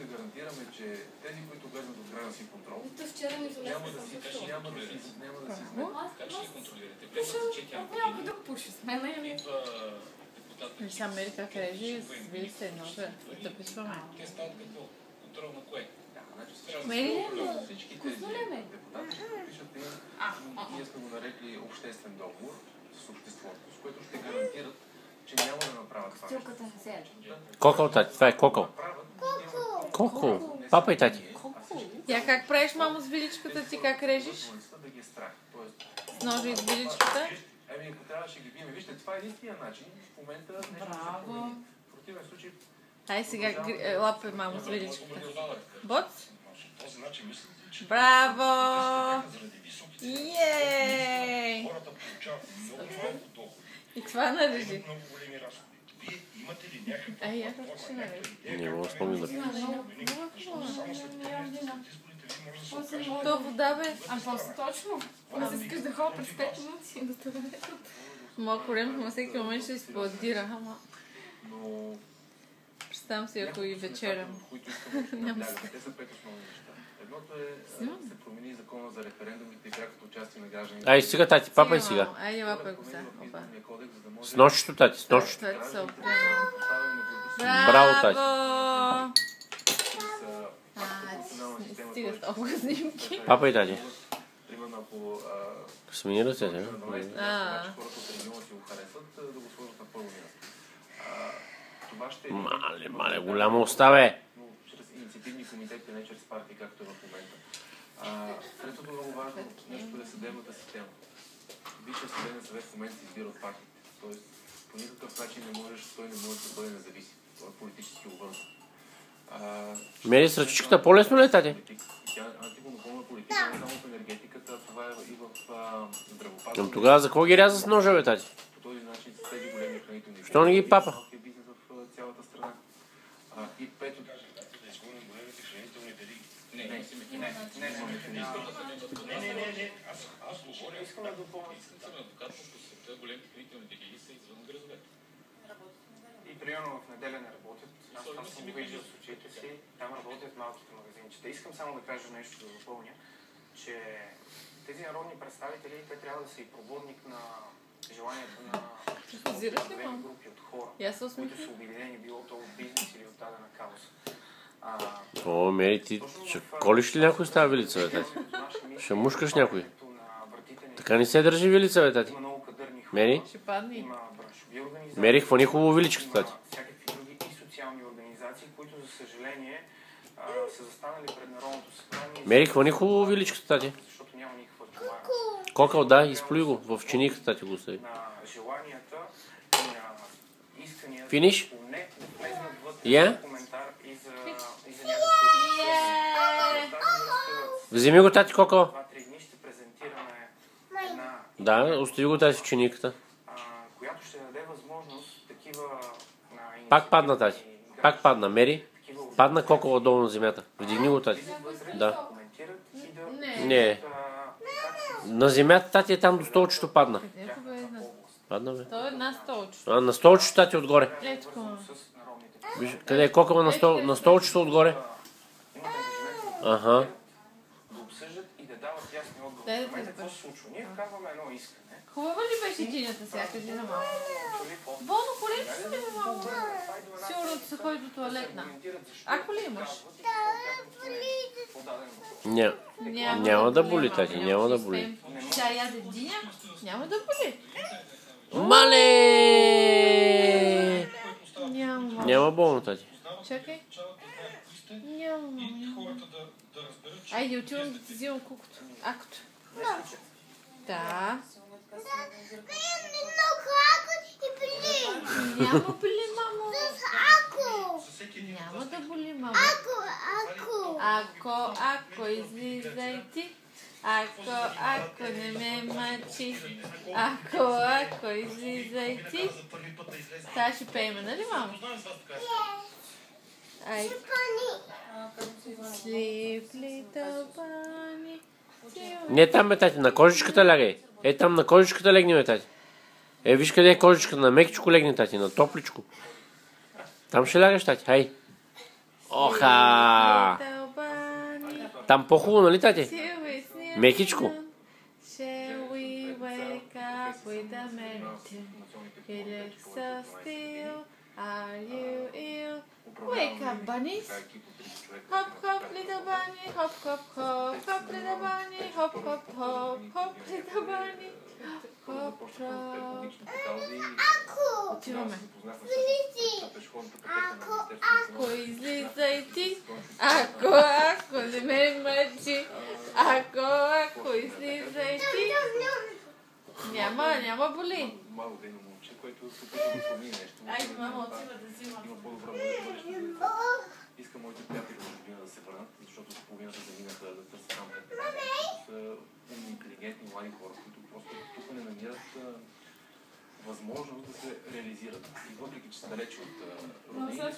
да гарантираме, че тези, които влезнат от граждански контрол, няма да си изметят. Как ще ги контролирате? Влезнат за 4 години. Някой друг пуши с мен, или? Идва депутат. Сега мери как реже, вие се ножа, да писваме. Те стават какво? Контрол на кое? Мери, Всички тези депутати ще подпишат ние сме го нарекли обществен договор с обществото, с което ще гарантират, че няма да направят това. Кокъл, тати, това е кокъл. Кокъл. Папа и тати. я как правиш, мамо, с виличката ти, как режеш? Да ги е страх. С ножа и с виличката? Ако трябваше ги бием, вижте, това е единствения начин. В момента нещо ще промени. В противен случай... Ай сега лапе, мамо, с виличката. Боц? Браво! Йеее! И това нарежи. Ай, я как ще нарежи? Не мога да спомня да пиша. То вода, бе. А после точно? Аз искаш да ходя през 5 минути и да те доведат. Моя корем на всеки момент ще изплодира, ама... Представям си, ако и вечерям. Няма се. Те са 5 основни неща. Едното е да се промени закона за референдумите и прякото участие на гражданите. Ай, сега, тати, папа и сега. Айде, лапай го сега. С нощето, тати, с нощето. Браво, тати. Стига с толкова снимки. Папа и тати. Примерно, ако Смени ръцете, хората от региона си го харесват, да го сложат на първо място. Мале, голямо оставе. Чрез инициативни комитети, не чрез партии, както е в момента. Третото много важно нещо е съдебната система. Висшия съдебен съвет в момента се избира от партиите. Тоест, по никакъв начин той не може да бъде независим. Той е политически обвързан. Мери с ръчичката по-лесно ли е, тати? Тя е антимонополна политика, не само в енергетиката, това е и в здравеопазването. Но тогава за какво ги ряза с ножа, бе, тати? По този начин с тези големи хранителни... Що не ги папа? Бизнес в цялата страна. И пето... Не, аз говоря. Искам да допълня. Съм адвокат, защото големите хранителни вериги са извън градовете. И примерно в неделя не работят. Аз там съм го виждал с очите си. Там работят малките магазинчета. Искам само да кажа нещо да допълня, че тези народни представители, те трябва да са и проводник на желанието на определени групи от хора, които са обединени, било то от бизнес или от дадена кауза. О, Мери, ти ще колиш ли някой с тази вилица, бе, тати? Ще мушкаш някой? Така не се държи вилица, бе, тати. Мери? Ще падне. Мери, хвани хубаво виличката, тати. Всякакви други и социални организации, които за съжаление са застанали пред Народното събрание. Мери, хвани хубаво виличката, тати. Защото няма никаква чуваемост. Кокъл, да, изплюй го. В чиниката, тати, го остави. На желанията и на исканията. Финиш? Не влезнат вътре Я? коментар и за Вземи го, тати, кокъл. 2-3 дни ще презентираме една... Да, остави го тази в чиниката. която ще даде възможност такива... Пак падна, тати. Пак падна. Мери? Падна кокъл долу на земята. Вдигни го, тати. Да. Не. На земята, тати, е там до столчето падна. Падна, бе. То е една столче. На столчето, тати, отгоре. Ето. Виж, къде е кокъл на столчето отгоре? Аха. Да обсъждат и да дават ясни отговори. В момента какво се случва? Ние вкарваме едно искане. Хубава ли беше тинята сега, кажи за малко? Болно, колече си ли малко? Сигурно се ходи до туалетна. Ако ли имаш? Няма да боли, тати, няма да боли. Тя яде диня? Няма да боли. Мале! Няма болно, тати. Чакай. Няма. Айде, отивам да ти взимам кукото. Акото. Да. Няма боли, мамо. Няма да боли, мамо. Ако, излизай ти. Ако, не ме мъчи. Ако, излизай ти. Та ще пееме, нали, мамо? Ай. Sleep, little bunny. Не там, бе, тати, на кожичката лягай. Е, там на кожичката легни, бе, тати. Е, виж къде е кожичката, на мекичко легни, тати, на топличко. Там ще лягаш, тати, хай. Оха! Там по-хубаво, нали, тати? Мекичко. Shall we wake up with a merry tune? He looks so still. Are you ill? Wake up, bunnies. Hop, hop, little bunny. Hop, hop, hop. Hop, little bunny. Hop, hop, hop. Hop, little bunny. Hop, hop. Отиваме. Ако излизай ти, ако не ме мъчи, ако излизай ти. Няма боли. Малко дейно момче, което се опитва да промени нещо. Айде, мама, отива да взима. Има по-добра бъдеще. Искам моите приятели в чужбина да се върнат, защото с половината заминаха да търсят там са умни, интелигентни, млади хора, които просто тук не намират възможност да се реализират. И въпреки, че са далече от родините,